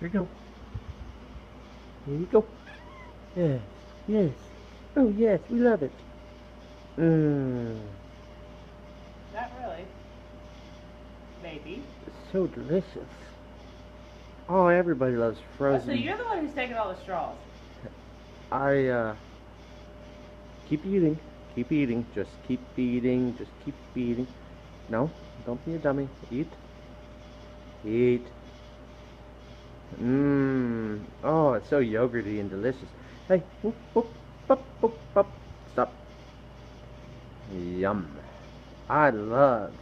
Here you go. Here you go. Yes. Yes. Oh, yes. We love it. Mmm. Not really. Maybe. So delicious. Oh, everybody loves Oh, frozen. so you're the one who's taking all the straws. Keep eating. Keep eating. Just keep eating. Just keep eating. No, don't be a dummy. Eat. Eat. Mmm. Oh, it's so yogurty and delicious. Hey, whoop, whoop, whoop, whoop, whoop. Stop. Yum. I love.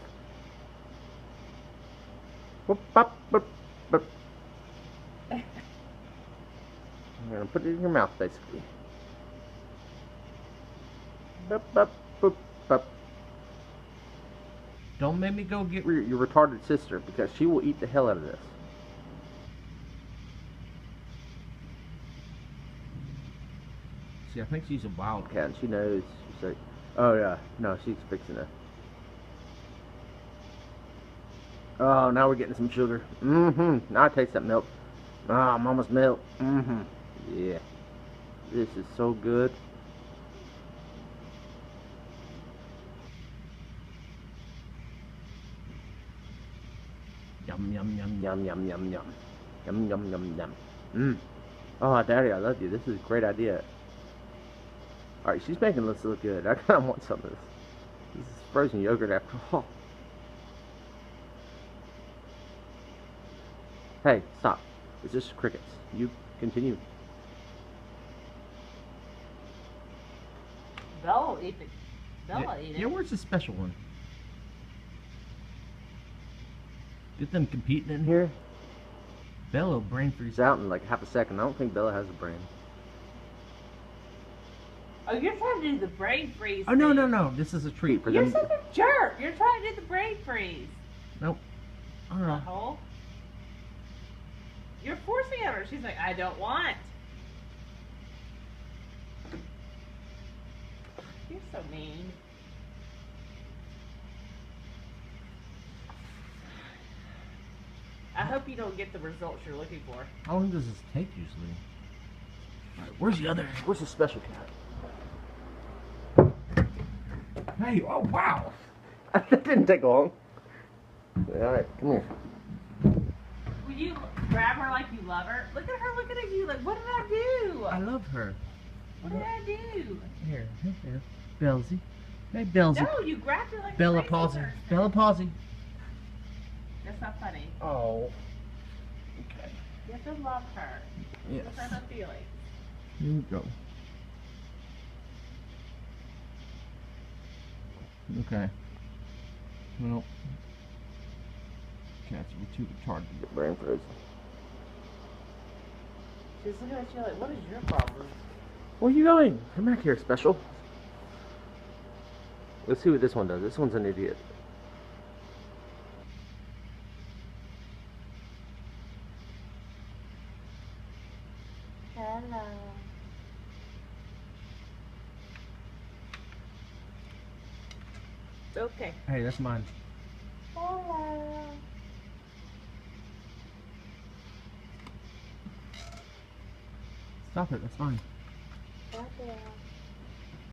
Whoop, whoop, whoop, whoop. I'm gonna put it in your mouth, basically. Boop, boop, boop, boop. Don't make me go get your retarded sister, because she will eat the hell out of this. See, I think she's a wildcat, and she knows. She's like, oh yeah, no, she's fixing it. Oh, now we're getting some sugar. Mm-hmm. Now I taste that milk. Ah, mama's milk. Mm-hmm. Yeah. This is so good. Yum, yum, yum, yum, yum, yum, yum. Yum, yum, yum, yum. Mmm. Oh, Daddy, I love you. This is a great idea. Alright, she's making this look good. I kind of want some of this. This is frozen yogurt after all. Hey, stop. It's just crickets. You continue. Bella will eat it. Bella eat it. Yeah, where's the special one? Get them competing in here. Bella brain freeze out in like half a second. I don't think Bella has a brain. Oh, you're trying to do the brain freeze. Oh, no, no, no. This is a treat for You're them. such a jerk. You're trying to do the brain freeze. Nope. I don't know. Hole. You're forcing her. She's like, I don't want. You're so mean. I hope you don't get the results you're looking for. How long does this take usually? Alright, where's the other? Where's the special cat? Hey, oh wow! That didn't take long. Alright, come here. Will you grab her like you love her? Look at her looking at you like, what did I do? I love her. What did I do? Here, here. Bellsy. Hey, Bellsy. No, you grabbed her like Bella a crazy palsy. person. Bella palsy. That's not funny. Oh. Okay. You have to love her. Yes. Give her the feeling. Here we go. Okay. Well, cats are too retarded to get brain frozen. She's looking at you like, what is your problem? Where are you going? Come back here, special. Let's see what this one does. This one's an idiot. Hello. Okay. Hey, that's mine. Hello. Stop it, that's mine. Stop it.